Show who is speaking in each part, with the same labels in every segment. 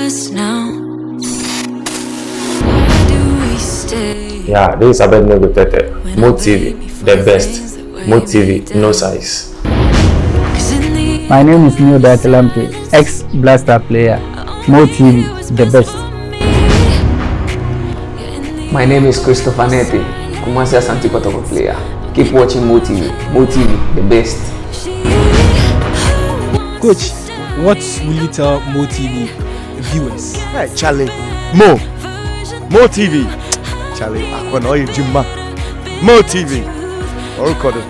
Speaker 1: us now? Why do we stay?
Speaker 2: Yeah, this is Abed Tete. Mo TV, the best. Mo TV, no size.
Speaker 3: My name is Neo Datelampe, ex-Blaster player. Mo TV, the best.
Speaker 4: My name is Christopher Nepe, Kumasi Asante Kotoko player. Keep watching Mo TV. Mo TV, the best.
Speaker 5: Coach, what will you tell Mo TV viewers?
Speaker 6: Hey, Charlie. Mo TV. Charlie, I want all you Jimba. Mo TV. Orukodo.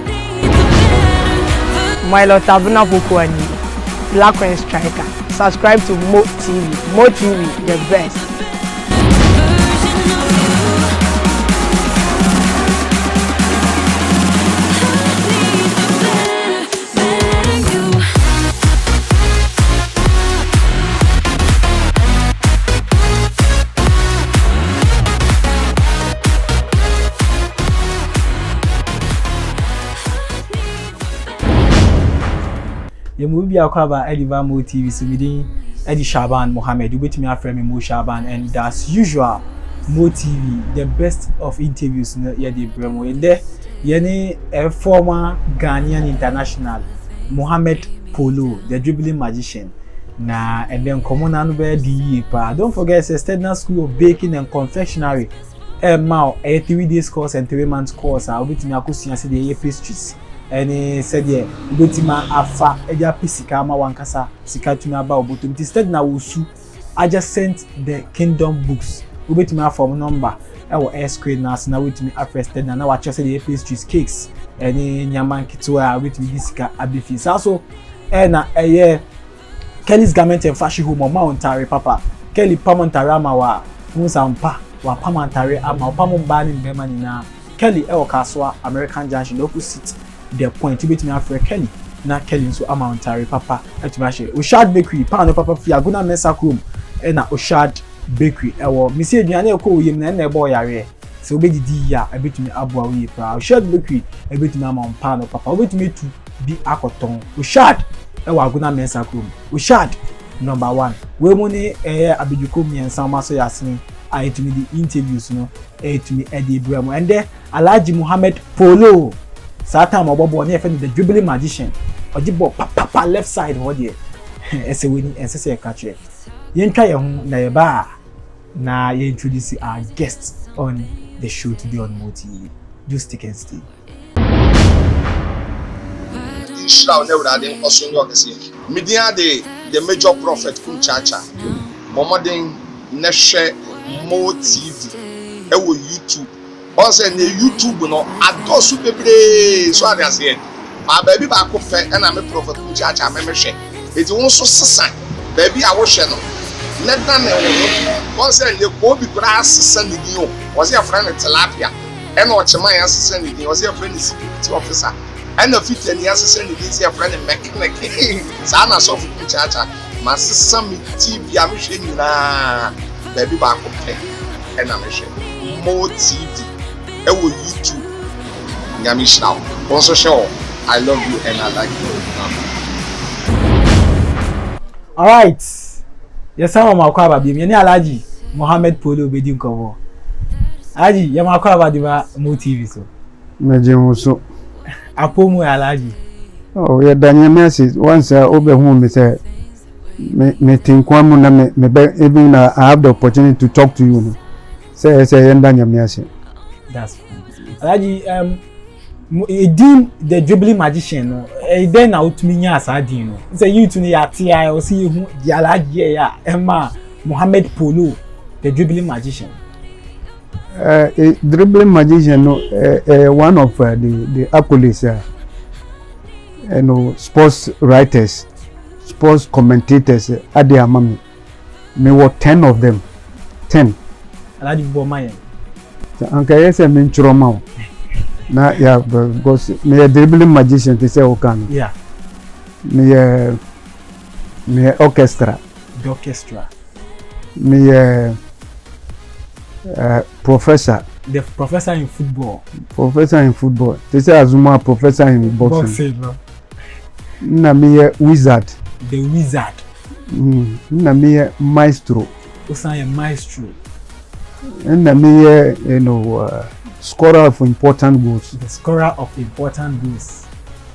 Speaker 7: Milo Tabuna Bukwani, Black and Striker. Subscribe to Mo TV. Mo TV, the best.
Speaker 5: The movie Akwaba Ediva Mo TV submitting Eddie Shaban Mohammed. You wait me after me Mo Shaban, and as usual, Mo TV, the best of interviews in the Bremo. And there, yeni a former Ghanaian international, Mohammed Polo, the dribbling magician. Nah, and then common and bear the pa. Don't forget, it's a Stedner School of Baking and Confectionery. Now, a 3 days course and 3 months course. I'll wait me akusi and say the pastries. And said, yeah, Betima Afa, Eja Pisikama Wankasa, Sikatuna Baobutum. Instead, now Usu, I just sent the Kingdom books. Ubetima from number. Our air screen now, now with me arrested, and now I just said the pastries, cakes, and Yaman Kitua with me, Hisika Abifis. Also, and a year Kelly's garment and fashion home or Mountari Papa, Kelly Pamontarama wa Musampa, wa Pamantari, Ama Pamon Ban in Bemanina, Kelly El Kaswa, American Junction, local seat. The point to be to me after Kelly, not Kelly so Amountari Papa at Mashi. Ushad Bakery, Pound Papa Fiaguna Mesa Room, and a Ushad Bakery. Our Monsieur Diane call him and a boy are so be the dia a bit to me Abwa proud. Ushad Bakery, a bit to me Mount Pound Papa, wait me to be Akoton. Ushad, our Guna Mesa Room. Ushad, number 1. We money Abidukomi and Sama so yasini. I to me the interviews, no, to me Eddie Bremo, and there Alaji Mohammed Polo. Satan Mobobo near the dribbling magician or Jibo papa left side what ye as a winning and say a catcher. Yenka na ba na you introduce our guests on the show today on Mo TV. Do stick and stay.
Speaker 8: Shall never add in also Media the major prophet Kunchacha. Mohammed Neshe Mo TV. Ewo YouTube. Also, the YouTube no adosu bebre so I say my baby back up and I'm a prophet church I'm a share it won so sasa baby I was no let them one say the Kobe grass send you was your friend tilapia and what my answer send you was your friend is security officer and the 15 years send you your friend mechanic sana so for church my sister me TV I'm share na baby back up and I'm a share Mo TV Ewo YouTube, Yamisha. Also show, I love you and I like you.
Speaker 5: All right. Yes, I'm Makwaba. Bienvenue Alaji Mohammed Polo Bedin Kovo. Alaji, you Makwaba diva Mo TV so.
Speaker 3: Mejemuso.
Speaker 5: Apomu Alaji.
Speaker 3: Oh, yeah, Daniel message once over whom me say me think one na me even I have the opportunity to talk to you. Say Daniel message.
Speaker 5: That's fine. Alaji, the dribbling magician, no, then out me nya asadi no. Say you to ya tia or see who the Alaji ya Emma Mohammed Polo, the dribbling magician.
Speaker 3: Dribbling magician, no, one of the accolades, you know, sports writers, sports commentators, Adi Amami. Me were 10 of them. 10.
Speaker 5: Alaji Bomaye.
Speaker 3: Anka yes me nchuroma na ya because me dribbling magician to say okan
Speaker 5: yeah
Speaker 3: me orchestra me professor
Speaker 5: the professor in football
Speaker 3: to say azuma professor in boxing
Speaker 5: no?
Speaker 3: na me wizard
Speaker 5: the wizard
Speaker 3: na me maestro.
Speaker 5: Osan maestro.
Speaker 3: Na me scorer of important goals.
Speaker 5: The scorer of important goals.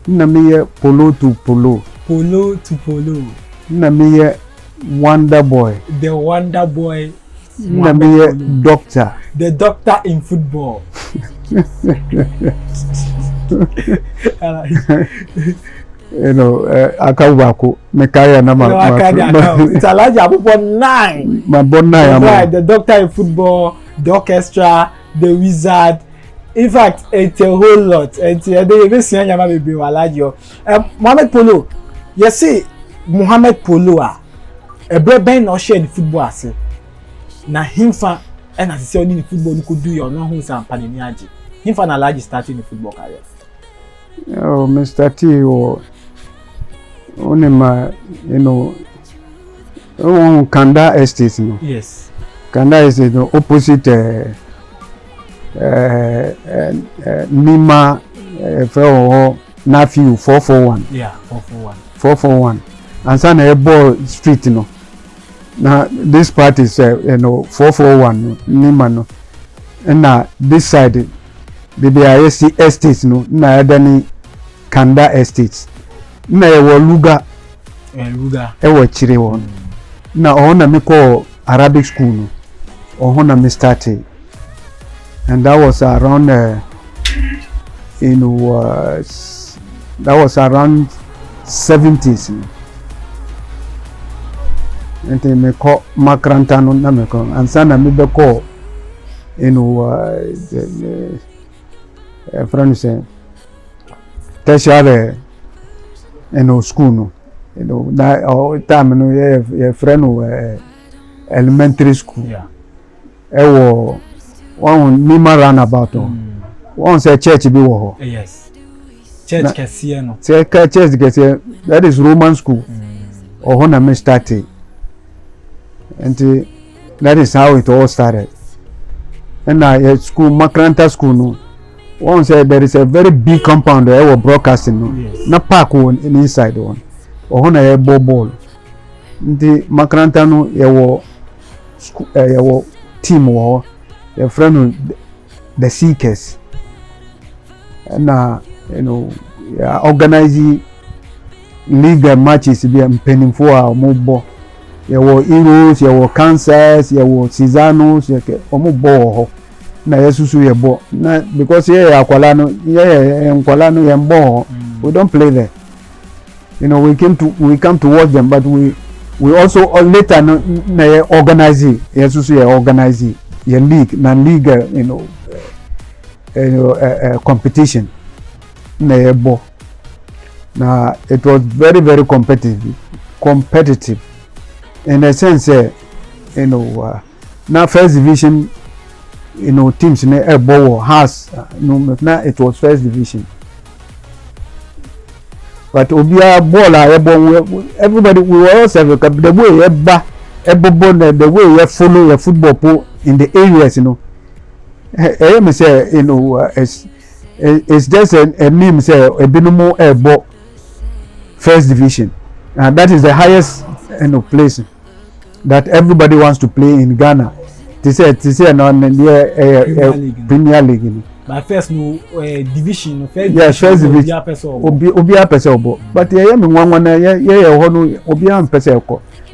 Speaker 3: Na me polo to polo.
Speaker 5: Polo to polo.
Speaker 3: Na me wonder boy.
Speaker 5: The wonder boy.
Speaker 3: Na me doctor.
Speaker 5: The doctor in football.
Speaker 3: Akawako mekaya na
Speaker 5: it's a large about 9.
Speaker 3: My born 9.
Speaker 5: Right, the doctor in football, the orchestra, the wizard. In fact, it's a whole lot. And they even see Yama baby Waladio. Mohammed Polo. You see, Mohammed Polo a brain no share the football as na himfa and as say only the football you could do your no who's and panimiaji. Himfa na large starting the football career.
Speaker 3: Oh, Mr. T or only my Kanda Estate, no.
Speaker 5: Yes.
Speaker 3: Kanda Estate, opposite Nima for Nafiu 441.
Speaker 5: Yeah, 441.
Speaker 3: 441. And son a ball street, Now this part is 441 Nima no. And now this side the BISC estates no na adani Kanda estates. Na ewo Luga.
Speaker 5: Luga.
Speaker 3: Ewo chire won. Na ona me call Arabic school no. Ona me started. And that was around that was around 70s. And then me call Makranta no na me call and sana me be call friend say tertiary school no that time no your friend elementary school.
Speaker 5: Yeah.
Speaker 3: One Nima roundabout one say church be wo.
Speaker 5: Yes. Church Kesiye no.
Speaker 3: Church Kesiye, that is Roman school. Ohona me started. And that is how it all started. And now school Makranta school no. One said there is a very big compound there were broadcasting no.
Speaker 5: Yes.
Speaker 3: Na park one inside one. Ohona ye ball. The Makranta no ye wo team wo your friend the Seekers. And organizing league matches be penning for our mobile. There were Heroes, there were Kansas, there were Cizanos, Omo na Yesusu yebo. Na because here Akwalano, Nkwalano yembo. We don't play there. We come to watch them, but we also later na organize Yesusu organize your league, league competition na yebo. Now it was very, very competitive. In a sense, now first division, teams in a has now it was first division. But Obia ball, everybody we were also the way the way you follow your football pool in the areas, I say, it's just a name say a binomo airbo first division, and that is the highest place that everybody wants to play in Ghana. To say non Premier League.
Speaker 5: My first division,
Speaker 3: first division. Obia person, but yeah, me one Obia person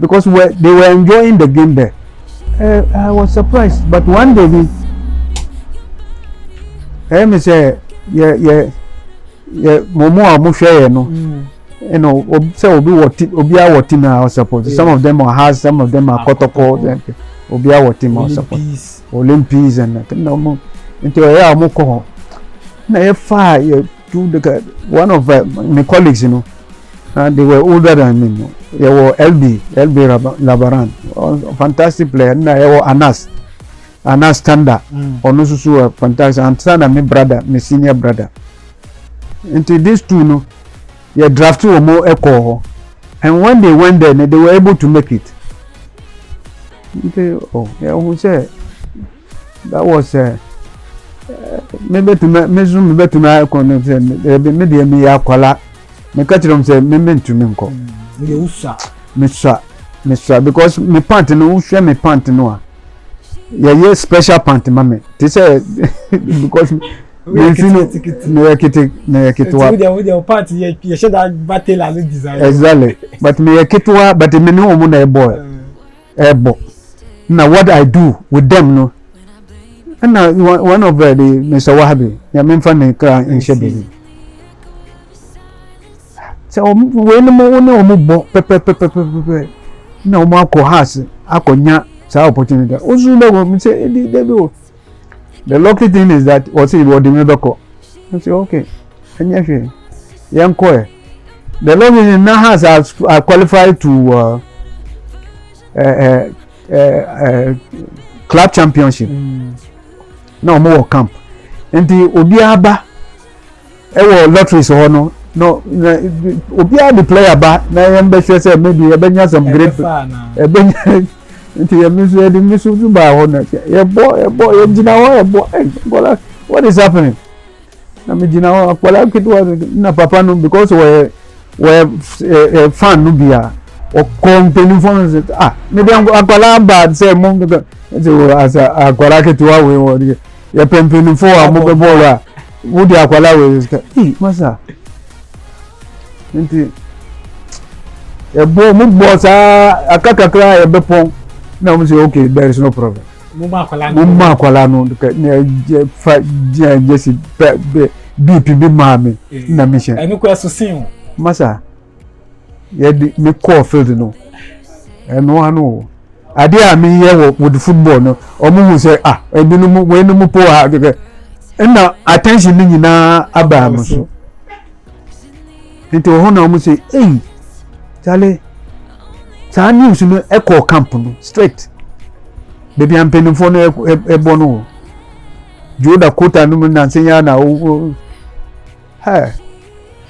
Speaker 3: because they were enjoying the game there. I was surprised, but one day me say Momo amushe say Obia what team I support. Some of them are Has, some of them are Kotoko. Obia what team I support. Olympics and into a moko. Na far one of my colleagues, and they were older than me. They were LB Labaran, fantastic player. Na Anas Tanda, Onususu fantastic. And Sana my brother, my senior brother. Into these two, no, you draft two or more echo, and when they went there, they were able to make it. Who said that was maybe to me Akwala. Me catch them say me to me ko. Me Mr. because me pant no share me pant no a yeah special pant mama they say because me kitwa
Speaker 5: with your party you should that battle as design
Speaker 3: exactly but me kitwa but me no mo na ebo now what I do with them no and now one of the Mr. Wahabi ya me fa ne kra in shebe so we no mo bo pepe na o mo akọ house akonya sa opportunity ozu le go me say the lucky thing is that what say what the medoko I say okay anya hwe yanko the lucky thing now has are qualified to club championship na o mo camp enti obi aba e wo lottery so no obi a the player ba na yam be say maybe e benya some great e benya nti ya misu ba ho na ye jina ho ye bo gola what is happening na me jina ho akwala kitwa na papa no because we fan no bia o company phone say me bi akwala bad say mo say as akwala kitwa we ye pempeni fo mo be bola wo di akwala we masa nti e bo mo bo sa akakakra ye be pon na mo say okay there is no problem mo ma kwala no jesi bp bi mame na mission
Speaker 5: enu ko asosin
Speaker 3: masa ye di me call field no enu anu ade a me ye with football no omo say ebinu mu we no mu po ha na attention ni nyina aba am so nti ho na omo say chale sa news no echo camp no straight baby am penin for no ebo no Joda Kota no na nsenya na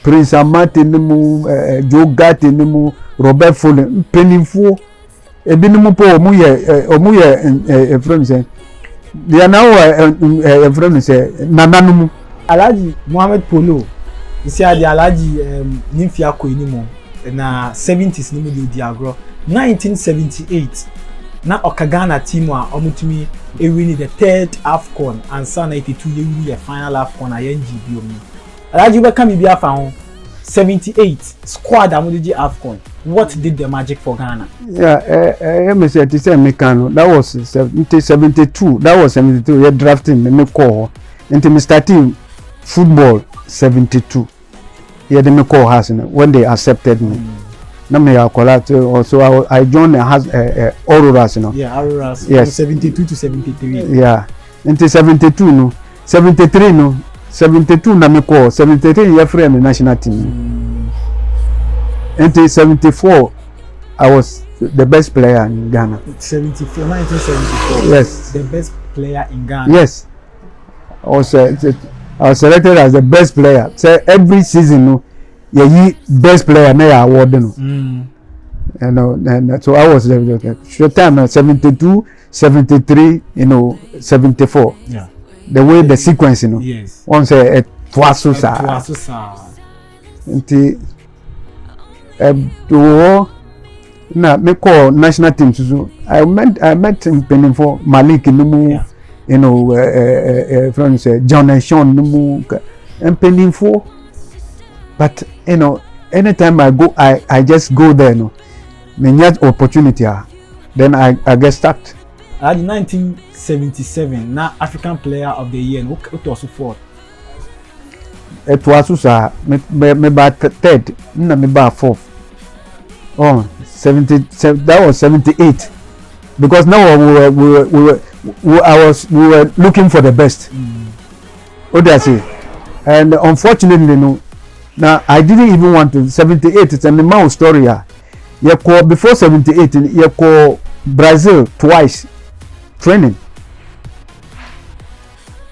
Speaker 3: Prince Amate no mu Joe Gatti no mu Robert Foley penin for ebinim po omu ye friend say they are now a friend say nananum
Speaker 5: Alhaji Mohammed Polo isi adi Alhaji nimfia ko enimo na 70s ni mu di agro 1978 na Okagana team a omutumi ewini the third AFCON and sa 92 ye win the final AFCON INGB omu Alhaji be kam bi afa ho 78 squad amudiji AFCON what did the magic for Ghana?
Speaker 3: Yeah, me say Mekano that was 72 that was 72 ye drafting me call into me starting football 72 yeah they me call has when they accepted me na me akola also I joined Auroras no
Speaker 5: yeah Auroras
Speaker 3: yes.
Speaker 5: From 72 to 73
Speaker 3: yeah into 72 no 73 no 72 na me call 73 year frame national team into 74 I was the best player in Ghana
Speaker 5: 74 1974
Speaker 3: yes
Speaker 5: the best player in Ghana
Speaker 3: yes I was selected as the best player so every season no ye best player na award no you know and so I was the short time 72 73 you know 74
Speaker 5: yeah
Speaker 3: the way the sequence you know
Speaker 5: yes
Speaker 3: one say twaso sa nti do na me call national team so I met in Benin for Malik Numu yeah. You know friends John Sean Numu and Benin for but you know anytime I go I just go there no me get opportunity then I get stuck
Speaker 5: at 1977 na African player of the year no it was fourth
Speaker 3: it was so me ba third na me ba fourth 77 that was 78 because now we were looking for the best what do I say and unfortunately no now I didn't even want to 78 it's a normal story you call before 78 you call Brazil twice training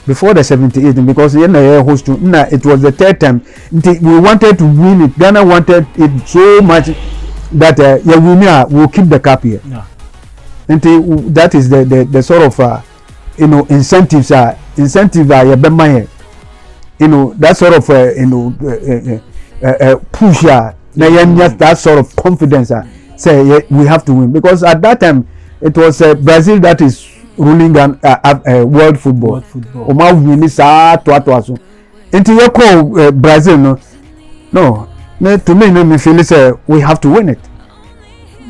Speaker 3: before the 78 because you know host to it was the third time we wanted to win it Ghana wanted it so much that we'll keep the cup here yeah. And that is the sort of you know incentives you know that sort of you know push that sort of confidence say we have to win, because at that time it was Brazil that is ruling world football. Oma win sa to so. Until you call Brazil no, to me me feel say we have to win it,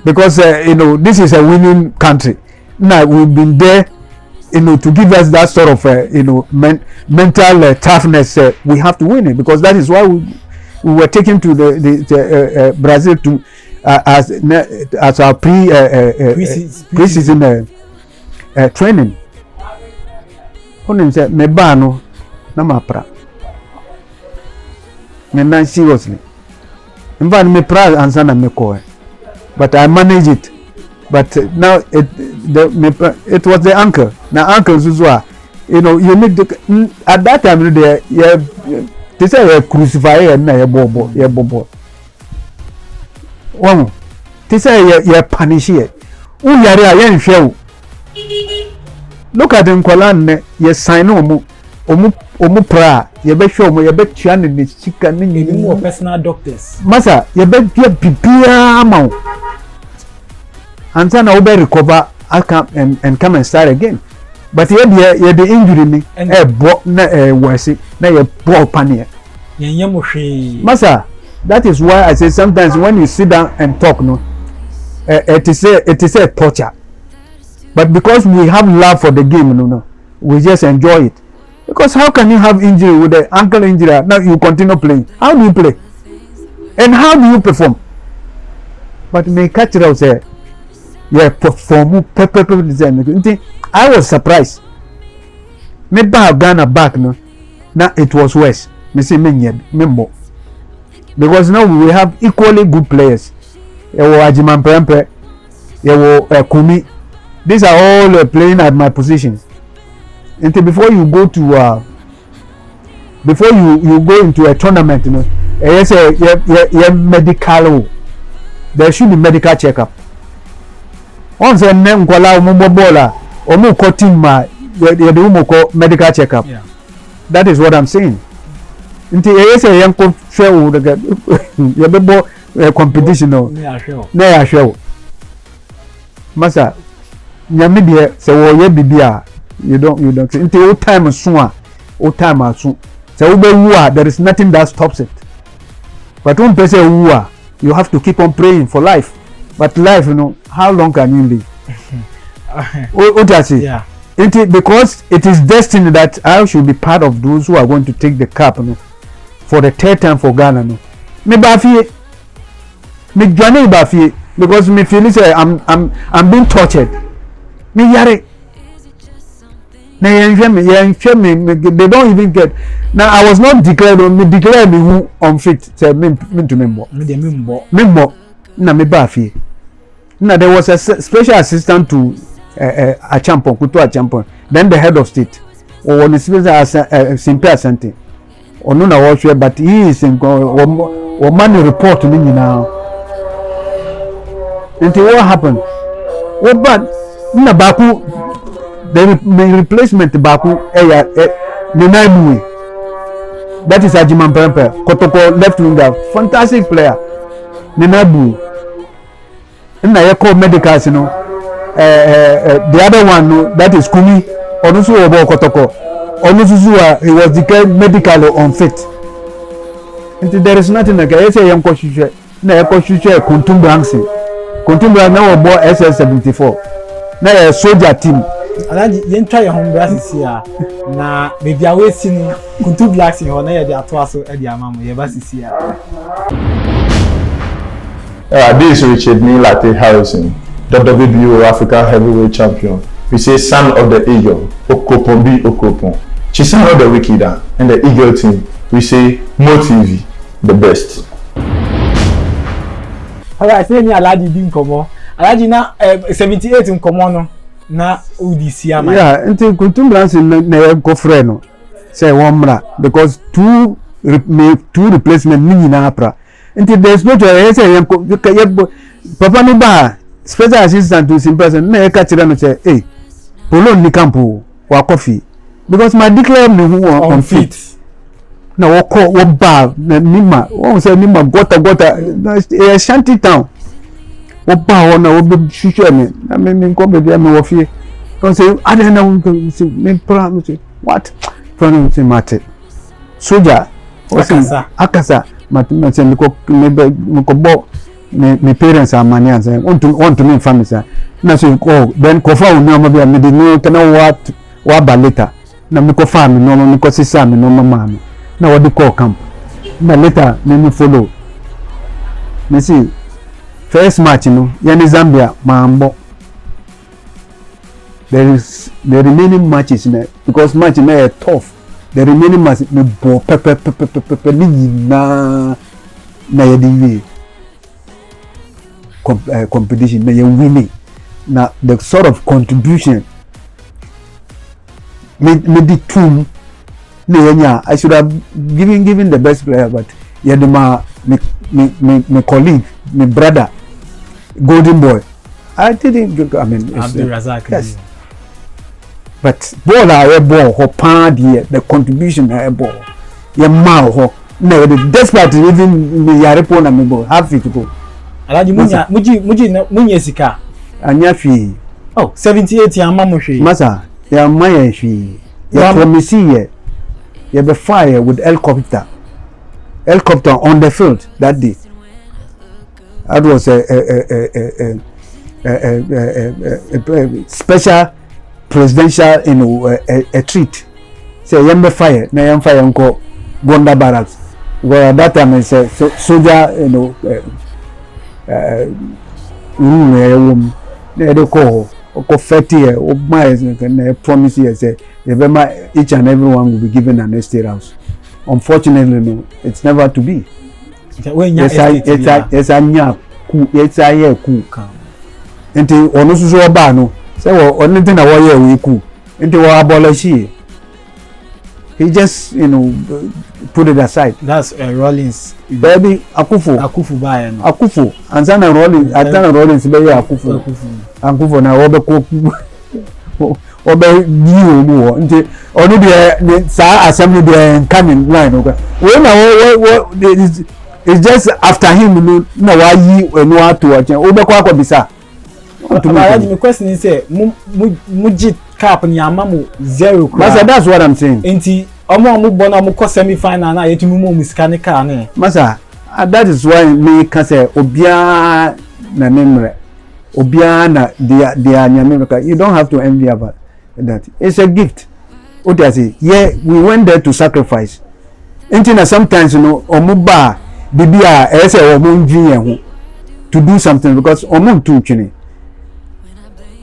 Speaker 3: because this is a winning country. Now we've been there, to give us that sort of mental toughness. We have to win it, because that is why we were taken to the Brazil to as our pre-season training. Onim say me ba no na mapra. Me nan seriously. In fact, me proud answer na me ko. But I manage it. But now it was the uncle. Now uncle Zuzua, you need to, at that time they say crucify and na bobo. One, they say you punish it. Yare show. Look at them Kolan, you sign omu pra, you bet show me, you bet chan in the chicken, you
Speaker 5: more personal doctors.
Speaker 3: Massa, you bet your pipia amount. And then I'll recover and come and start again. But here the injury me worse na you brought panic. Massa, that is why I say sometimes when you sit down and talk, it is a torture. But because we have love for the game, we just enjoy it. Because how can you have injury with the ankle injury? Now you continue playing. How do you play? And how do you perform? But may catch it out say, yeah, perform perfectly design. I was surprised. Me have Ghana back now it was worse. Me say me more. Because now we have equally good players. Ajiman Prempe, Kumi. These are all playing at my positions. Until before you go to before you go into a tournament, yes, medical. There should be medical checkup. Once a name kola umubola omu kotima ye medical checkup. Yeah. That is what I'm saying. Until yes, a young show the competition na show. Masa nyamidie se wo ye bibia you don't until old time soon so there is nothing that stops it. But one person you have to keep on praying for life. But life, how long can you live? What I say? Yeah. Because it is destiny that I should be part of those who are going to take the cup for the third time for Ghana. Me bafi, me journey bafi, because me feel say I'm being tortured. Me yare. They don't even get. Now I was not declared. Me declared me who unfit. Say me to member. Na me bafi. Now there was a special assistant to a champion, Kutu a champion. Then the head of state. Or one is simple asante. Or no na watch, but he is in or money report to me now. Until what happened? What bad? Na baku. The replacement baku Ninaimu. That is Ajiman Prempe, Kotoko left winger, fantastic player. Ninaimu. And I call medicals, the other one, that is Kumi, Onusu Obo Kotoko. Onusu, he was declared medically unfit. And there is nothing like I say, young coach, Kuntumbansi. Kuntumba now bought SS74. Now a soldier team.
Speaker 5: Alaji yen try your home brass here na maybe away seen Kuntu Blacks in honor the atwaso e dia mamu ye basisi here.
Speaker 2: This is Richard Nilate Harrison, WBO African Heavyweight Champion. We say son of the Eagle, Okopombi Okopon. She's son of the Wikida and the Eagle team. We say Mo TV, the best.
Speaker 5: Alright, say me Alaji din komo. Alaji na 78 in komo no. Na udisi ama.
Speaker 3: Yeah, until Kuntumbansi na go freno. Say one because two replacement mini na apra. Until there's no joy, say Papa no ba special assistant to simple person na catch no say hey Polo ni campo wa coffee because my declare me who unfit. Na wo ba na nima. Won say nima gota a shanty town. opa ho na obi hwehwe me na me nko be bia me wo fie don't say I don't know me plan say what plan say mate soldier akasa mate say me ko bo me parents are mani and say want to me family say na say oh then ko fa unu ma bia me dey no kana wa ba later na me ko fa me no me ko sisa me no mama me na wo dey call camp na later me follow me see first match no yani Zambia mambo the remaining matches because match na tough the remaining match me bo pepe na yedi competition na you winning na the sort of contribution me the team na I should have given the best player but yadima me colleague my brother golden boy I didn't I mean
Speaker 5: Abdul Razak
Speaker 3: yes but ball a ball ho pan here the contribution a ball your mouth ho no the despite even me yare po na me ball happy to go
Speaker 5: Alaji muji sika
Speaker 3: anya fi
Speaker 5: oh 78 ya mamu hwe
Speaker 3: masa ya maya fi ya promise ye you be fire with helicopter on the field that day. That was a special presidential, a treat. Say, yambe fire, na yam fire unko Gonda Barracks. Well, at that time, I said, soldier, they call, or 30 years, or my promise here, say, each and everyone will be given an estate house. Unfortunately, no, it's never to be. It's a nya ku it's a year ku enti onu susu oba no say wo anything na wo year we ku enti wo abolish he just put it aside.
Speaker 5: That's Rollins
Speaker 3: baby Akufu
Speaker 5: buy no
Speaker 3: Akufu and then Rollins be Akufu na wo be ko obe you mu enti onu de sa assembly de coming line okay we na it's just after him no why you no to watch obe kwa bisa
Speaker 5: my question is say muji cap ni amamu 0
Speaker 3: masa that's what I'm saying
Speaker 5: enti omo bona mo ko semi final na yetumi mo musika ne car ne
Speaker 3: masa that is why me can say obia na memre obia na dia nyameka you don't have to envy about that it's a gift what I say yeah we went there to sacrifice enti na sometimes omuba bibia ese omunjin ho to do something because omun too chini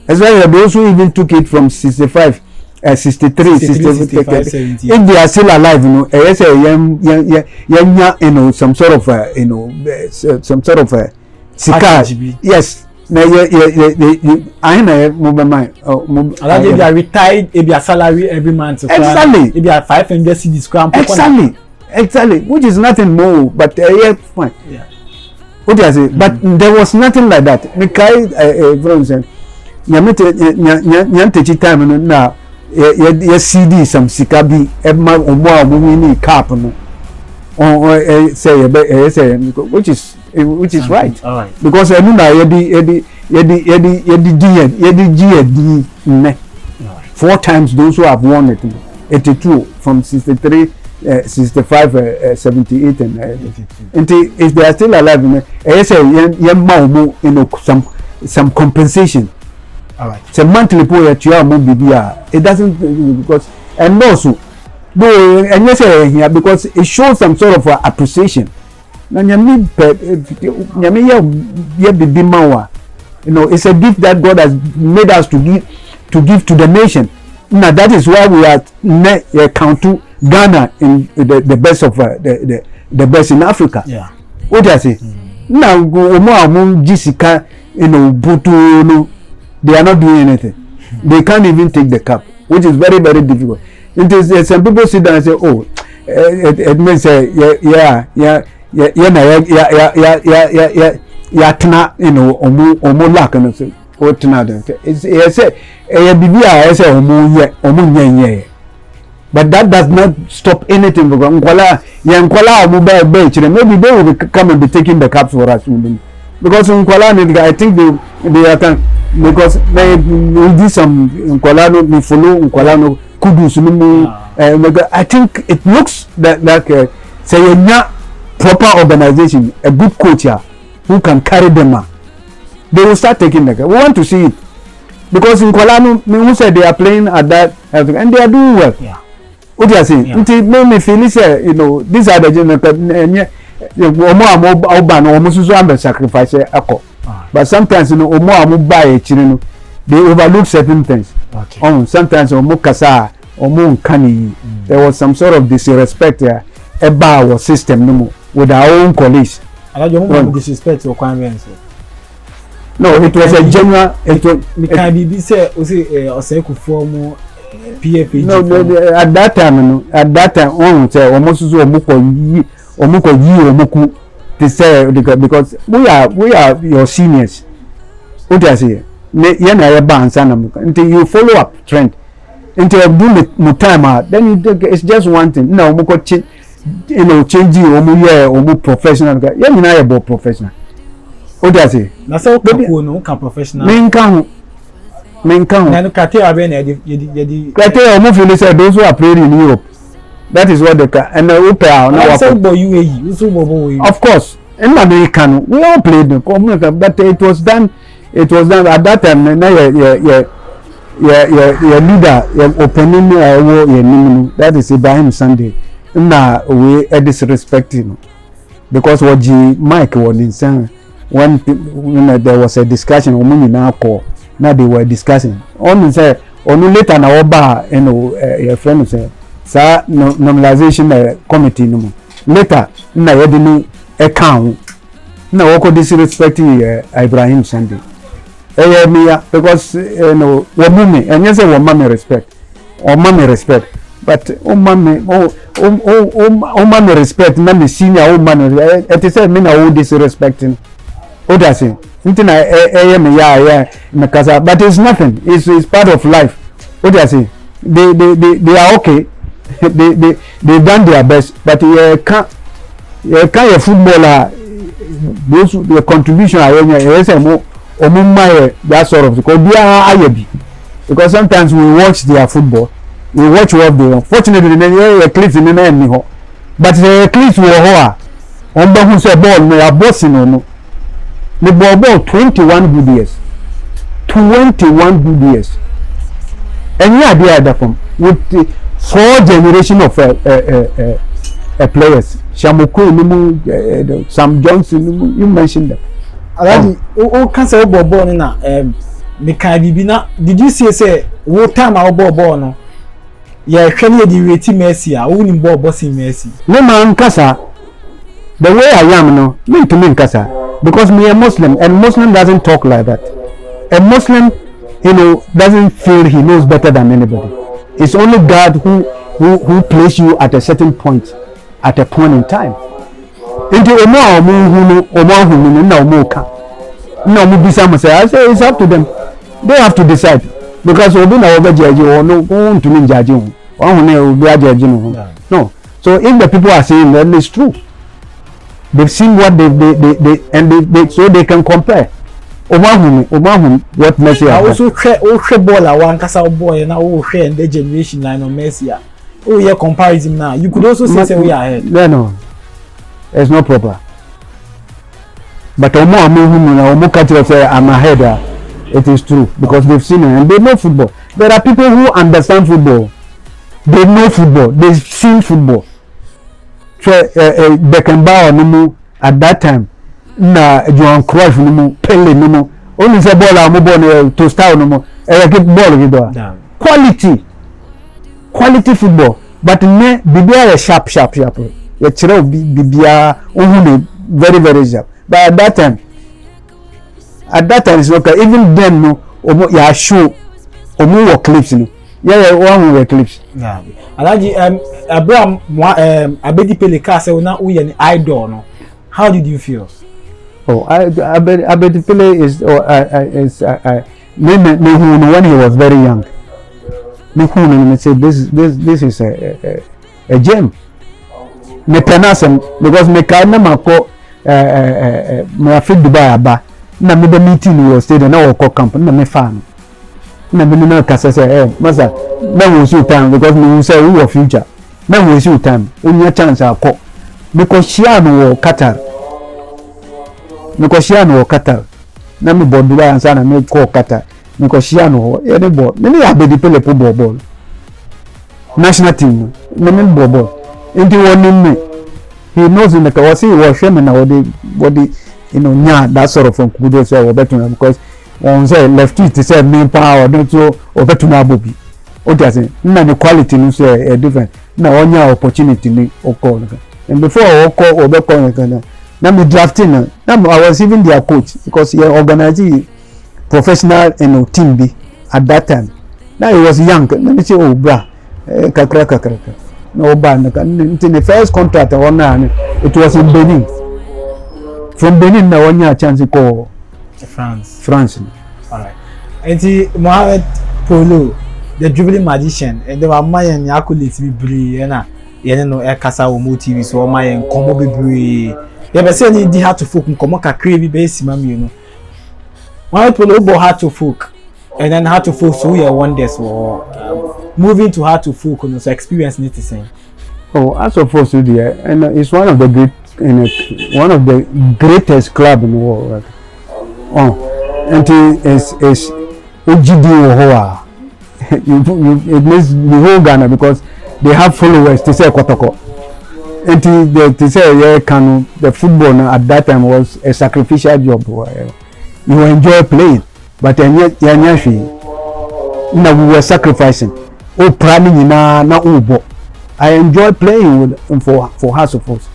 Speaker 3: as well those who even took it from 65 63 65 70 if they are still alive ese some sort of some sort of sika yes na I na mobile
Speaker 5: they are retired if their salary every month
Speaker 3: exactly
Speaker 5: if they are 500 cedis crown
Speaker 3: exactly which is nothing more but yeah fine
Speaker 5: yeah
Speaker 3: what I say but there was nothing like that me kai for instance nyamte time na ya CD some sika bi ema omo ni cap no say which is right
Speaker 5: all right
Speaker 3: because enu na yedi ne 4 times those who have won it 82 from 63 65 78 and if they are still alive some compensation
Speaker 5: all right
Speaker 3: so monthly it doesn't because and also though and yes here because it shows some sort of appreciation na nyame it's a gift that God has made us to give to the nation. Now that is why we are count to Ghana in the best of the best in Africa.
Speaker 5: Yeah.
Speaker 3: What do I say? Now Jessica, Butu, they are not doing anything. They can't even take the cup, which is very, very difficult. It is some people sit down and say, "Oh, it means tana omo lack and say o tana dem it's say bibia say omo but that does not stop anything because nkwala omo ba chire maybe they will come and be taking the cups for us because in Kuala I think they can, because they do some in Kuala we follow in Kuala Kudus I think it looks like say a proper organization, a good coach here who can carry them out. They will start taking we want to see it, because in Kuala who said they are playing at that and they are doing well.
Speaker 5: Yeah.
Speaker 3: What you are saying? Until make me feel you know, these are the general sacrifice but sometimes you know buy they overlook certain things.
Speaker 5: Okay.
Speaker 3: Sometimes there was some sort of disrespect about our system with our own colleagues.
Speaker 5: And I don't disrespect your requirements.
Speaker 3: No, it was a general. It
Speaker 5: can be said, or say, form PFA.
Speaker 3: No, at that time, almost omuko to say because we are your seniors. What I say, until you follow up trend, until you do the time then it's just one thing. No, you know, change you professional. Yeah, about professional. What I say?
Speaker 5: Na so no can professional.
Speaker 3: Men can.
Speaker 5: Na no kate abe na yedi.
Speaker 3: Kate feel say those who are playing in Europe. That is what they can. And now
Speaker 5: so boy UAE, so boy.
Speaker 3: Of course, in American we all played but it was done at that time. Now your leader, your opening that is Ibrahim Sunday. Now we disrespecting because what Mike was insane. When there was a discussion now they were discussing on say on later na oba your friend say sa normalization committee no later na yedini account na woko disrespecting Ibrahim Sunday because woman and yes woman respect but woman respect na me senior woman it say me na disrespecting. What I say? But it's part of life. What I say? They are okay. They've done their best, but you can't a footballer those the contribution that sort of because sometimes we watch their football, we watch what they unfortunately they clips in the end, but the clips were on who say ball me are bossing no. The ball 21 good years. 21 good years. And yeah, they are that from with the 4 generation of players. Shamuku, Sam Johnson, you mentioned them.
Speaker 5: Already, oh, cancer ball na did you say what time our ball no? Yeah, can you the rating Messi? I wouldn't ball bossing Messi.
Speaker 3: No man, Kasa. The way I am, no, mean to me, Kasa. Because me a Muslim and Muslim doesn't talk like that. A Muslim, doesn't feel he knows better than anybody. It's only God who places you at a certain point, at a point in time. I say it's up to them. They have to decide because no. So if the people are saying that it's true. They've seen what they so they can compare. What Messi
Speaker 5: has. Also, ball one kasa boy and now share the generation line of Messi. Oh yeah, comparison now. You could also say we are ahead.
Speaker 3: No, it's not proper. But say I'm ahead. It is true because they've seen it and they know football. There are people who understand football. They know football. They've seen football. Beckenbauer at that time na Johan Cruyff Pele only say ball to start ball quality football but me bibia sharp you chiro bibia very very sharp but at that time it's okay even then no ya show work clips one clips.
Speaker 5: Yeah. Alaji Abraham Abedi Pele ka say na we an idol no. How did you feel?
Speaker 3: Oh, Abedi Pele is when he was very young. Me say this is a gem. Me penasem because me kana mako me afi Dubai aba na me be meeting your stadium na wo camp na me fan na me no kasa say masa na wo so time because me say we your future na wo so time onya chance akọ because share no Qatar na me bo Dubai ansa na me call Qatar because share no ye ne bo me ya be di pele po ball national team me ball into one me he knows in the was he was shame na body nya that sort of from kudo say obetuna because on say left it say main power don't so obetuna abobi o just say na the quality no say different na onya opportunity ni okọ and before okọ obekọ na me drafting na I was even their coach because he organized professional team be at that time now he was young let me say oh bra kakra no ban in the first contract it was in Benin from Benin na one year chance go France
Speaker 5: all right and Mohammed Polo the dribbling magician and the mayan yakulit bibri na yene no e kasa wo Mo TV so mayan komo bibri ya be say ni di hard to folk komo kakra bi be sima mi no Mohammed Polo bo hard to folk and then hard to folk so we wonders for moving to hard to folk so experience need to say
Speaker 3: as of course there and it's one of the greatest club in the world and it is OGD Ohoa it means the whole Ghana because they have followers to say Kotoko and they say the football at that time was a sacrificial job you enjoy playing but we were sacrificing planning na ubo I enjoy playing for House of Force.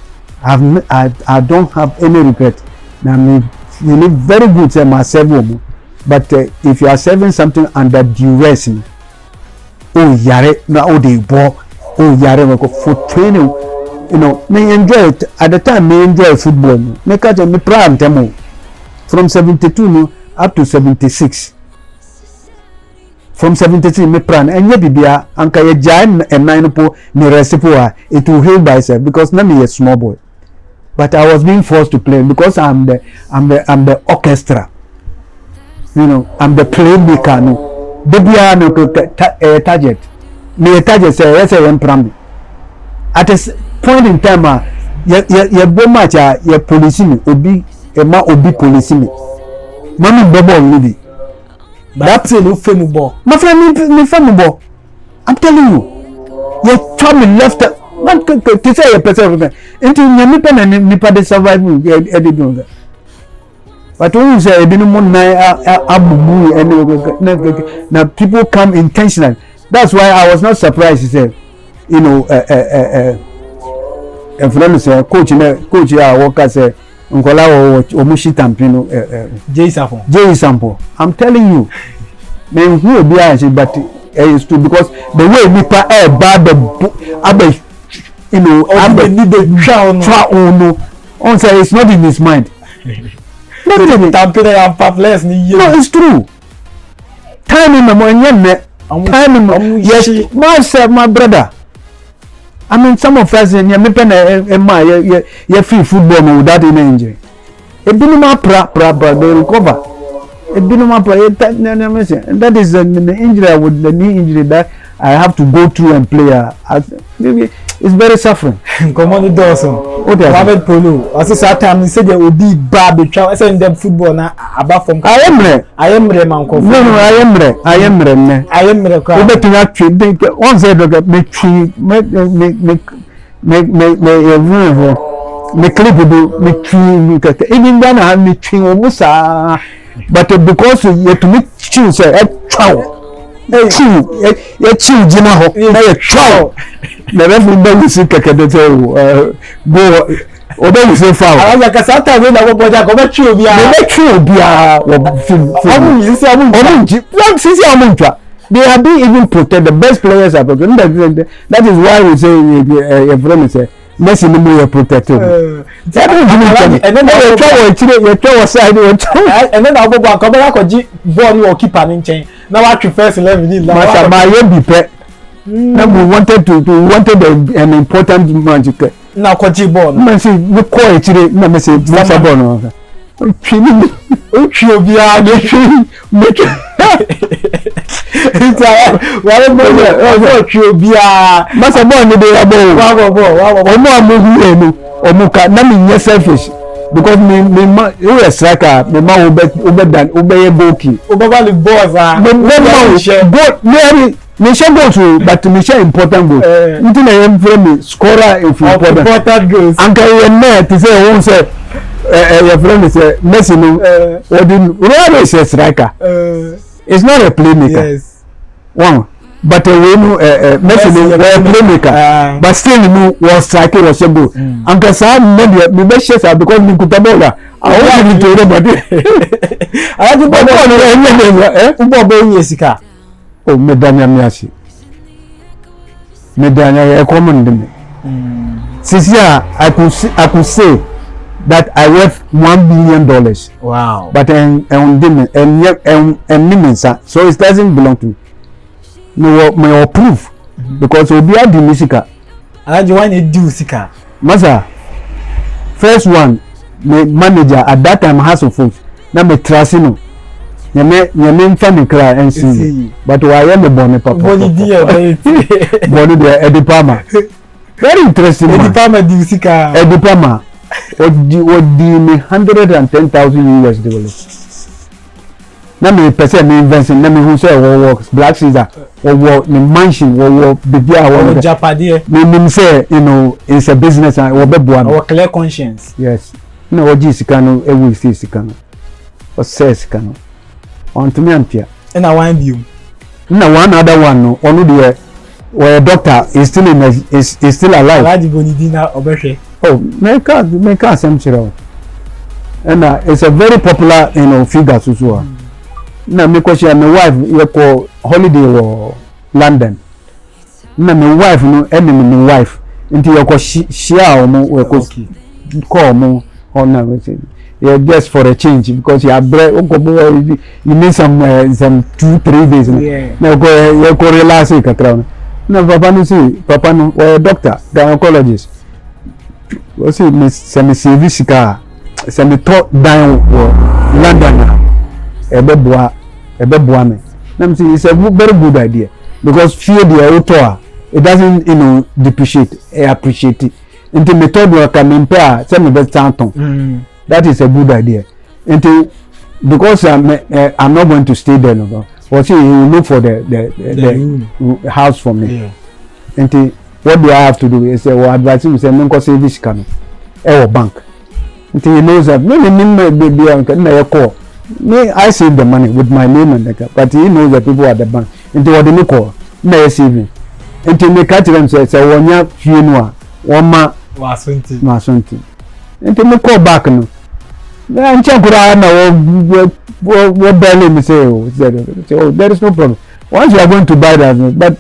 Speaker 3: I don't have any regret. I mean, you look very good at myself, but if you are serving something under duress, yare na the ball, yare for training, me enjoy it at the time. Me enjoy football. Me catch me prime time from 72 up to 76. From 73 me plan and ye bibia anka ye jan and nine po ni recipe it will heal by itself because na me a small boy but I was being forced to play because I'm the orchestra I'm the playmaker no bibia no target me a target say yes I am pram at a point in time ye bo match ye police me obi police me mama bobo only that's a new famous ball. My friend, me famous ball. I'm telling you, you told me left. Not to say a person. Until you me pen and me pa de survive me. But when you say I didn't want abu and now people come intentional. That's why I was not surprised. He said, a friend say coach worker say. Nkola omushi tampino J sample I'm telling you men who be actually but is true because the way we pa bad on say it's not in his mind no it's true time in the morning yes my brother I mean, some of us in your free football without any injury. A binuma they recover. A binuma and that is the injury with the knee injury that I have to go through and play. It's very suffering.
Speaker 5: Come on, Dawson. Mohammed Polo. I say time he said there will be bad I say in them football now about from
Speaker 3: I am re man. No, I am re. You better not treat one said make clip do make even then I have me tree almost but because you to make choose chow. Chew jina ho na chow. The referee don't see keke go obe you say foul ala ka sata we na go boja go be chew bia wo film omu you say omu what sisi omu ntwa they are being even protected the best players are protected that is why we say a friend say Messi no more protected and then you throw side and then I go back come back go ball you keeper in chain now what first 11 in my be pet we wanted an important match
Speaker 5: na kwaji ball
Speaker 3: me say me call chire na me say mo fa ball no twini o twi obi a de twi me it's wale mo o twi obi a masa ball ni de ya ball wa mo amuhu enu omuka na me nye selfish because me ma you a striker me ma obe goalkeeper
Speaker 5: obaba the balls
Speaker 3: me share goals but me share important goals until I am frame scorer if important
Speaker 5: goals
Speaker 3: anka you know to say won say your friend is Messi no Ronaldo is a striker it's not a playmaker
Speaker 5: yes
Speaker 3: one but we know Messi no a playmaker but still no was striker was a goal anka sa me be share because me kutabola I want to but I want to
Speaker 5: football sika
Speaker 3: oh medanya miasi medanya e common dem since I could say that I worth $1 billion.
Speaker 5: Wow.
Speaker 3: But and so it doesn't belong to me. No my proof because we be the musica
Speaker 5: and you want to do sika
Speaker 3: masa first one my manager at that time has of folks na me trasino nyame mfa me kra NC but why am born papa
Speaker 5: body dia
Speaker 3: body dia edipama very interesting
Speaker 5: edipama di sika
Speaker 3: edipama odi me $110,000 na me person me investing na me who say work black caesar or me mansion or bibia or
Speaker 5: japade
Speaker 3: me say you know it's a business and or beboa
Speaker 5: or clear conscience
Speaker 3: yes na oji sika no e will see sika no o say sika no on to me ampia
Speaker 5: and I want you
Speaker 3: na one other one no onu de where doctor is still is still alive
Speaker 5: already boni dina obehwe
Speaker 3: oh make some chiro and it's a very popular figure so na me question my wife you call holiday or London na my wife no my wife until you call share mo we call mo on na yeah just for a change because you need some 2-3 days na go relax kakra na papa no or doctor gynecologist we see me some service car some top down London ebeboa me na say it's a very good idea because fear the auto it doesn't depreciate appreciate it until method work can impair some best sound that is a good idea until because I'm not going to stay there no or see you look for the house for me until what do I have to do is advise him say no service can bank until he knows that me call me I save the money with my name and but he knows the people at the bank until what they call me saving until me catch them say wonya funeral one ma wasonti until me call back no na nchakura na wo barely me say there is no problem once you are going to buy that but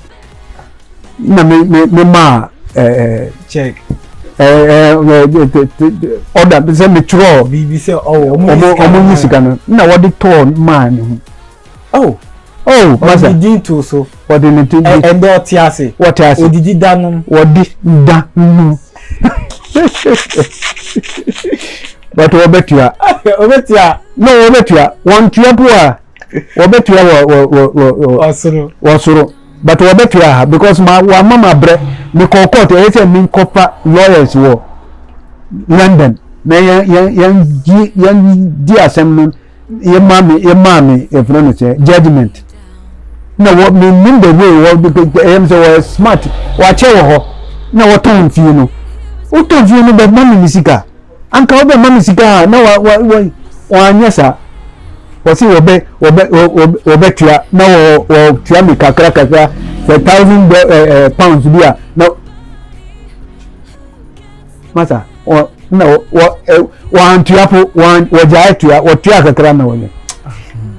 Speaker 3: na me ma
Speaker 5: check
Speaker 3: order say me throw
Speaker 5: we say
Speaker 3: omo music na what the tone man
Speaker 5: masa did to so
Speaker 3: what the need
Speaker 5: and what tiase odidi danum
Speaker 3: but obetua no obetua one tiapo obetua wasoro but obetua because my mama bre me court e say me copper lawyers wo London na yan di assembly ye mami e friend say judgment na what me mean the way what because am say smart wa che wo ho na what ton fi no o ton fi no be mami misika anka obe mami sika na wa anyesa wasi obe tua na wo tua mi kakra for £1,000 bia no masa na wa antuapo wa jai tua wa tua kakra na wole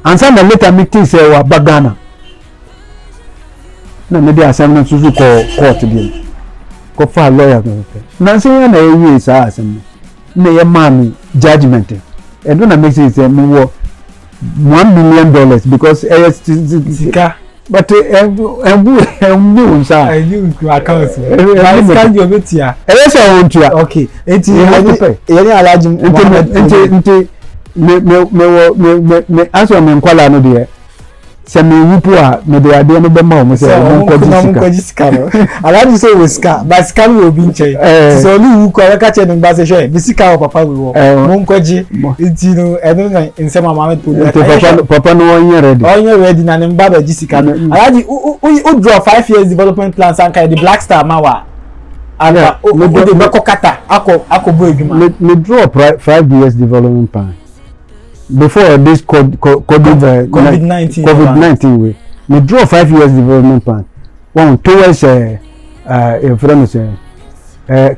Speaker 3: ansa na later meeting say wa bagana na me dey asem na susu court bi ko fa lawyer na say na ewie sa asem na ye mami judgment and when I make it say me wo $1 million because
Speaker 5: sika
Speaker 3: but sir.
Speaker 5: I knew account. I scan your metia.
Speaker 3: Yes, I want to.
Speaker 5: Okay. Any alaji
Speaker 3: me aso me nkwala no de se me wupu a me de ade no be ma mo se mo
Speaker 5: kwaji sika no alaji say we sika but sika no obi nche so lu wu ko ka che no ba se hwe me sika o papa we wo mo nkwaji nti no eno na nsema Mohammed Polo
Speaker 3: papa no won ready
Speaker 5: na ne mba ba ji sika no alaji u draw 5 years development plan sanka the Black Star mawa ala o de mekokata akọ bo edwuma
Speaker 3: me draw 5 years development plan before this COVID-19 way, we draw 5 years development plan. One towards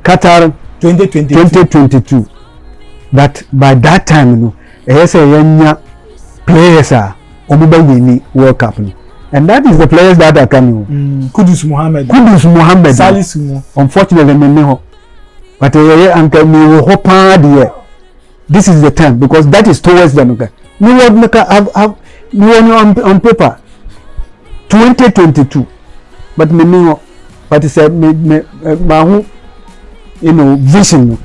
Speaker 3: Qatar 2022. That by that time, you know, young players are Omubawini World Cup, and that is the players that are coming.
Speaker 5: Kudus Mohammed,
Speaker 3: Salisu. Unfortunately, but until we hope hard. This is the time because that is towards the okay. Me would make have on paper 2022, but me know but it's me you know vision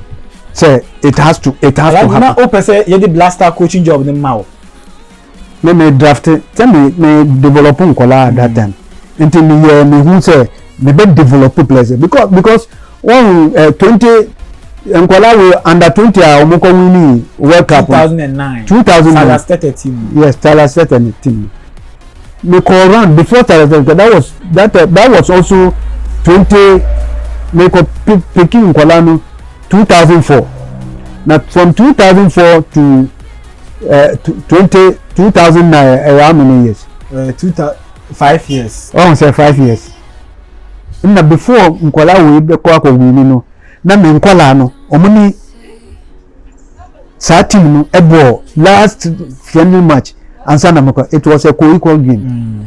Speaker 3: say it has to happen.
Speaker 5: Now open say you the Black Star coaching job the mouth.
Speaker 3: Me draft tell me develop nkola that time until me who say me be develop players because one 20 Nkola we under 20 omoko winning World Cup 2009
Speaker 5: Salah started team.
Speaker 3: Yes, Salah started team. Me call run before Salah that was also 20 me ko picking Nkola no 2004. Now from 2004 to 2009 how many years?
Speaker 5: 5 years.
Speaker 3: Oh, say 5 years. Na before Nkola we be ko winning no na me nkwala no omuni sa team no ebo last friendly match ansa na mako it was a co-equal game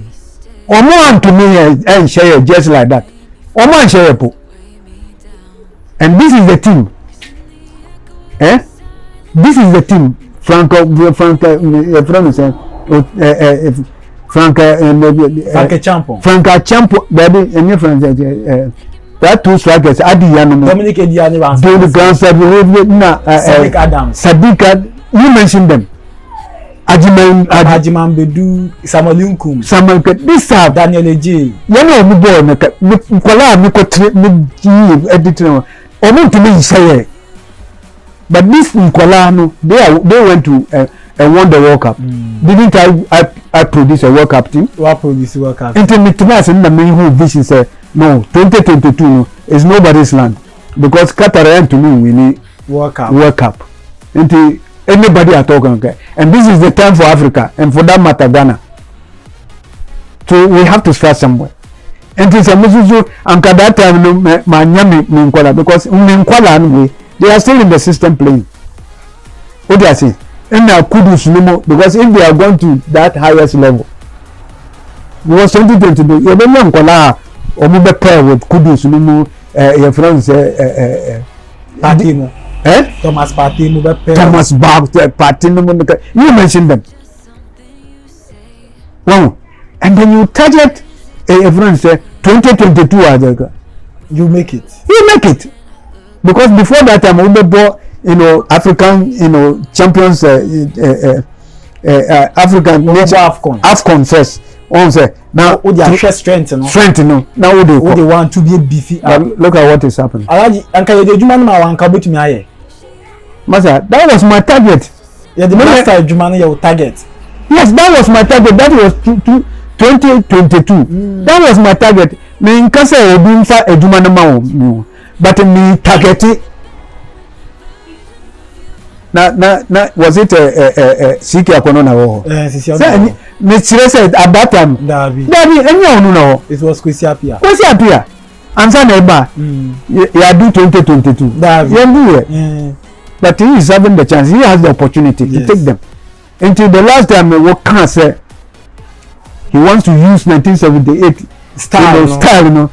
Speaker 3: omo and to me and share just like that omo and share po and this is the team this is the team Franca Champo baby any friends that two strikers Adi Yano
Speaker 5: Dominic Ediani
Speaker 3: Sadiq you mentioned them
Speaker 5: Ajiman Bedu Samuel
Speaker 3: this have
Speaker 5: Daniel Ej
Speaker 3: you know me boy me kola me ko me editor omo to me say but this Nkola no they went to won the World Cup didn't I produce a World Cup team
Speaker 5: produce World Cup
Speaker 3: international na me who vision say no 2022 no is nobody's land because Qatar and to me we need World Cup until anybody are talking okay and this is the time for Africa and for that matter Ghana so we have to start somewhere and it's a musuzu and that time no manyami Nkola because Nkola no they are still in the system playing what do I say and now Kudus no because if they are going to that highest level because 2022 you don't know Nkola omo be pair with Kudus no mu your friends
Speaker 5: Partey Thomas Partey no be pair
Speaker 3: Thomas Partey no you mentioned them wow and then you target your friends 2022
Speaker 5: you make it
Speaker 3: because before that time we be you know African you know champions African AFCON first on say now
Speaker 5: we dey share strength
Speaker 3: no now we dey
Speaker 5: want to be beefy
Speaker 3: look at what is happening
Speaker 5: alaji anka ye dey juma no ma wanka betumi aye
Speaker 3: masa that was my target
Speaker 5: yeah the master juma no your target
Speaker 3: yes that was my target that was 2022 that was my target me nka say obi nfa ejuma no ma wo but me target na was it CK Akono na wo me said at that time Dabi any onu na wo
Speaker 5: it was Kwesi Apia
Speaker 3: ansa na eba ya do 2022
Speaker 5: Dabi
Speaker 3: but he is having the chance he has the opportunity to take them until the last time we can say he wants to use 1978 style you know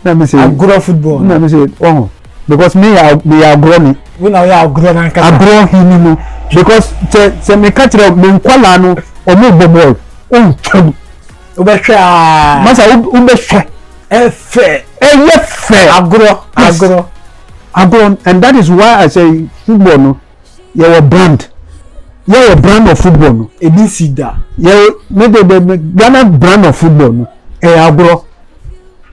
Speaker 3: let me say
Speaker 5: agro football
Speaker 3: let me say oh because me are growing
Speaker 5: we now are grown and
Speaker 3: agro him because se me catch me Nkola no omo ball
Speaker 5: Ubesha.
Speaker 3: Masa ubesha.
Speaker 5: Efe.
Speaker 3: Efe. Agro. And that is why I say football no. You're a brand. You're a brand of football no.
Speaker 5: Ebisida.
Speaker 3: You're the Ghana brand of football no. Agro.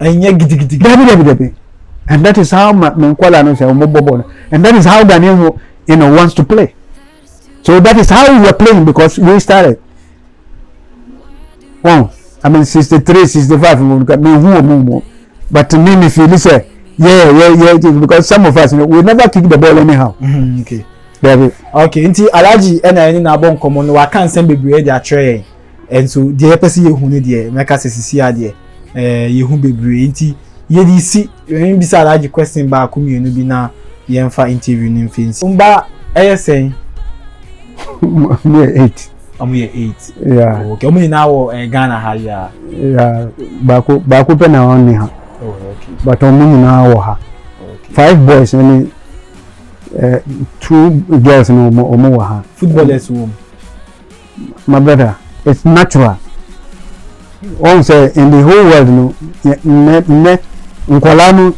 Speaker 3: Gidi. And that is how Menkwala no say Omobobo. And that is how Daniel wants to play. So that is how we were playing because we started. Well, I mean 63, 65, but to me if you listen, yeah, because some of us we never kick the ball anyhow.
Speaker 5: Okay.
Speaker 3: David.
Speaker 5: Okay, nti Alaji ena na bon komo no waka nsem bebre dey atwe and so dey pese ye hunu dey meka sesisi ade ye hu bebre nti ye di si yen bi sa Alaji question ba ko mienu bi na ye mfa interview ni mfinsi mba ayesen
Speaker 3: me 8
Speaker 5: amu ye 8
Speaker 3: yeah
Speaker 5: okay omu na wo Ghana ha ya
Speaker 3: yeah bako pe na on ni ha
Speaker 5: okay
Speaker 3: but omu na wo ha okay 5 boys any 2 girls no omu wo ha
Speaker 5: footballers wo
Speaker 3: my brother it's natural on say in the whole world no ne nkwala no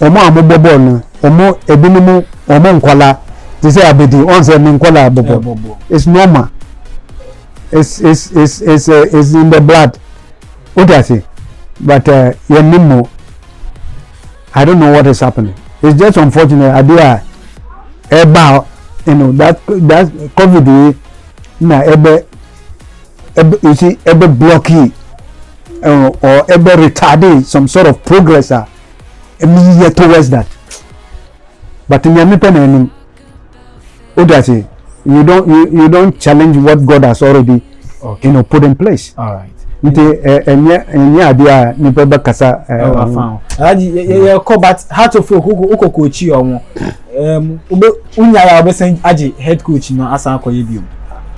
Speaker 3: omu amobo ball no omu ebinumu omu nkwala they say abedi on say nkwala bobo it's normal it's in the blood what I say but yenimo I don't know what is happening it's just unfortunate idea about that COVID na you see ebe blocky or ebe retarded some sort of progress immediate towards that but in your pen what I say you don't challenge what God has already put in place.
Speaker 5: All right.
Speaker 3: Enye idea ni peba kasa
Speaker 5: ye call but how to feel uko coach omo unya ya obesen aji head coach no asan akoye biom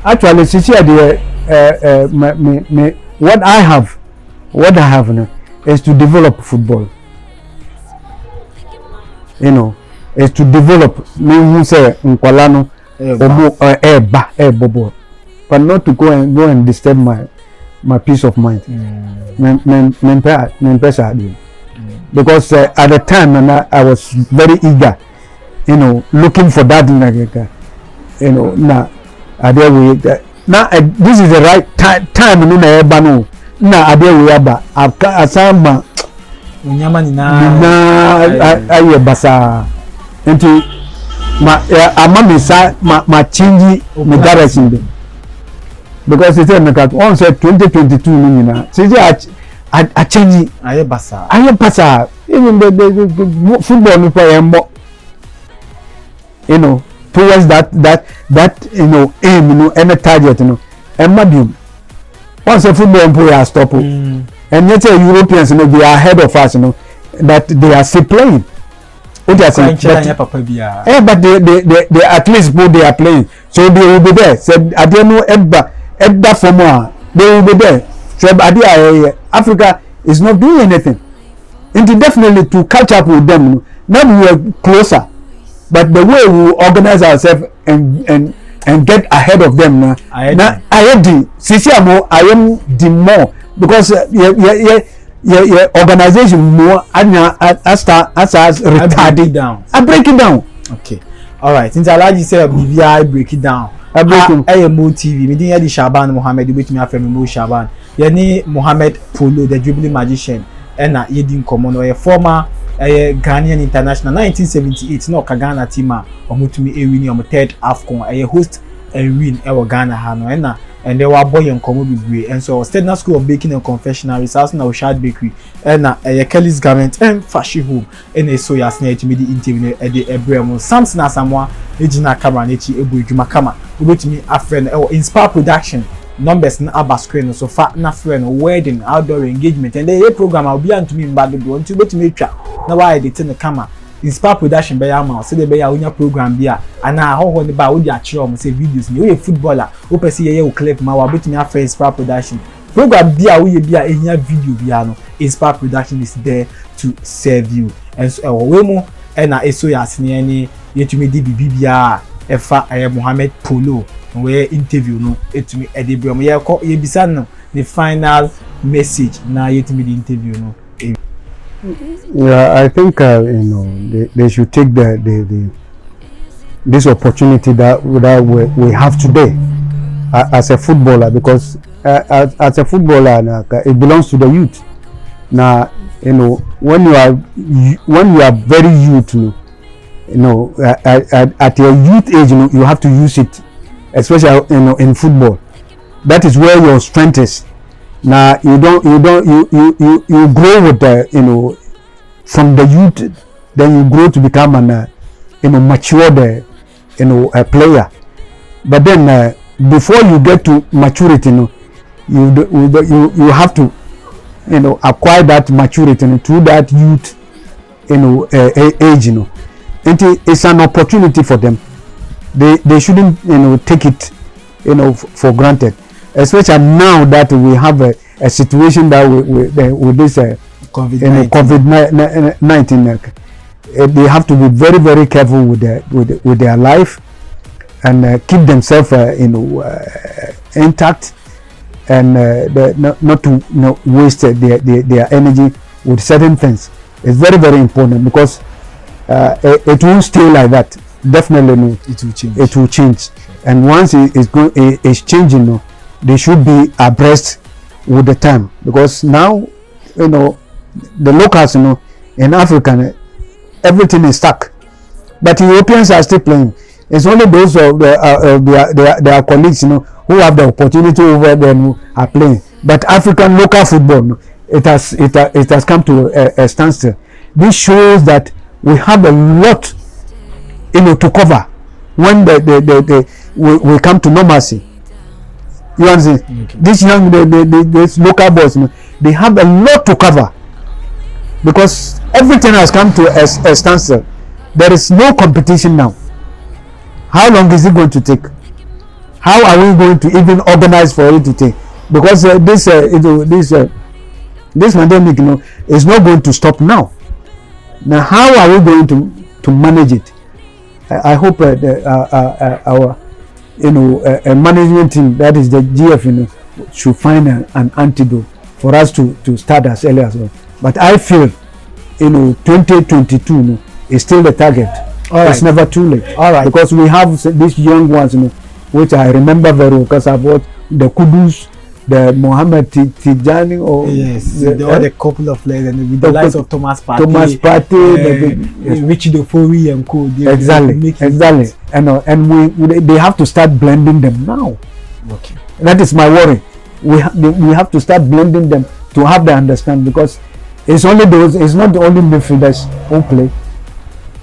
Speaker 3: actually sisi idea what I have now is to develop football is to develop me who say nkwala no bobo but not to go and disturb my peace of mind. Because at the time and I was very eager, looking for that now now this is the right time now we are asama
Speaker 5: unyama ni na
Speaker 3: aye basa enti ma change my direction because it's on said 2022 nyina say I change
Speaker 5: aye basa
Speaker 3: even the football no play more towards that aim any target and medium once a football player stop and yet Europeans they are ahead of us that they are still playing what they are saying but they at least they are playing so they will be there said I don't know ever for more they will be there so Africa is not doing anything and definitely to catch up with them now we are closer but the way we organize ourselves and get ahead of them now I am the more because organization more as retarded
Speaker 5: down.
Speaker 3: I break it down.
Speaker 5: Okay. All right. Since Alaji said BVI break it down. I break it. Mo TV. Me din yadi Shaban Mohammed. Wait me after me Mo Shaban. Yani Mohammed Polo, the dribbling magician. Ena yedi nkomo no former Ghanaian international 1978 no Ghana team omutumi ewini om third AFCON host and win Ghana ha no ena and they were boy nkomo bibre and so Stedner School of Baking and Confectionery South na Oshad Bakery ena Kelly's Garment and Fashion Home ena so yas na etimi di interview e de ebrem Samson Asamoah ejina camera na echi ebu edwuma kama obetumi afren Inspire Production numbers na aba screen so fa na friend wedding outdoor engagement and the program will be to me mbado do until betumi twa na why dey tin kama Inspire Production be ya ma so dey be ya onya program bia ana hoho ne ba wo di akire o say videos ni we footballer wo pese ye wo clip ma wa betumi afre Inspire Production program bia wo ye bia ehia video bia no Inspire Production is there to serve you and so we mu na eso ya asene ni yetumi di bibia efa Mohammed Polo we interview no etumi edebro ye bisa no the final message na yetimi the interview no.
Speaker 3: Yeah, I think they should take this opportunity that we have today as a footballer, because as a footballer it belongs to the youth. Now when you are very youth, at your youth age, you have to use it, especially in football. That is where your strength is. Now you grow with from the youth, then you grow to become an matured a player. But then before you get to maturity, you have to acquire that maturity through that youth age. It's an opportunity for them. They shouldn't take it for granted, especially now that we have a situation that with this COVID-19. They have to be very, very careful with their life and keep themselves intact, and not to waste their energy with certain things. It's very, very important, because it won't stay like that. Definitely no.
Speaker 5: It will change.
Speaker 3: It will change. And once it's changing, they should be abreast with the time, because now the locals in Africa, everything is stuck, but Europeans are still playing. It's only those of their colleagues who have the opportunity over there who are playing. But African local football, it has come to a standstill. This shows that we have a lot to cover when we come to normalcy. You understand? Okay. These these local boys, they have a lot to cover, because everything has come to a standstill. There is no competition now. How long is it going to take? How are we going to even organize for it to take? Because this pandemic is not going to stop now. Now how are we going to manage it? I hope our a management team, that is the GF, should find an antidote for us to start as early as well. But I feel 2022 is still the target. It's never too late. All right. Because we have these young ones, which I remember very well, because I've watched the Kudus, the Mohammed Tijani, or
Speaker 5: the couple of players, and with the likes of Thomas Partey, Richie Dofori and co.
Speaker 3: Exactly. And they have to start blending them now.
Speaker 5: Okay.
Speaker 3: That is my worry. We have to start blending them to have the understanding, because it's only those. It's not only midfielders who play.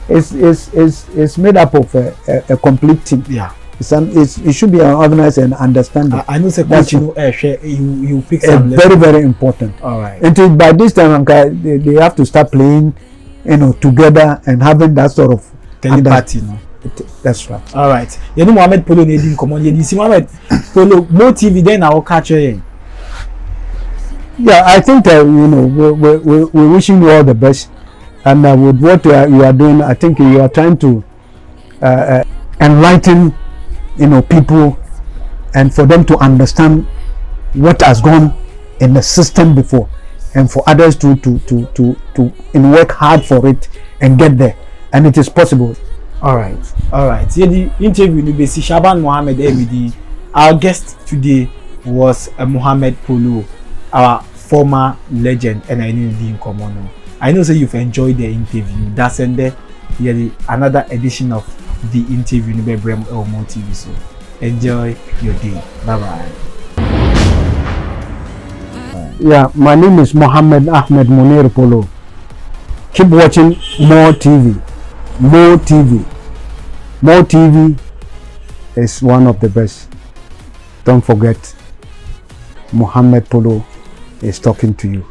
Speaker 3: It's made up of a complete team.
Speaker 5: Yeah.
Speaker 3: It should be organized and understanding.
Speaker 5: I know you pick some
Speaker 3: very, very important.
Speaker 5: All right.
Speaker 3: Until by this time, they have to start playing, together and having that sort of
Speaker 5: telepathy.
Speaker 3: That's right.
Speaker 5: All right. You know Mohammed Polo needing come on. You see Mohammed Polo Mo TV then I will catch you.
Speaker 3: Yeah, I think we're wishing you all the best, and with what you are doing, I think you are trying to enlighten people, and for them to understand what has gone in the system before, and for others to work hard for it and get there, and it is possible.
Speaker 5: All right. Yeah, the interview with Besi Shaban Mohammed Emidi. Our guest today was Mohammed Polo, our former legend, and I know in common. I know you've enjoyed the interview. That's another edition of the interview in Brem Elmo TV. So enjoy your day. Bye bye.
Speaker 3: Yeah, my name is Mohammed Ahmed Munir Polo. Keep watching More TV. More TV. More TV is one of the best. Don't forget, Mohammed Polo is talking to you.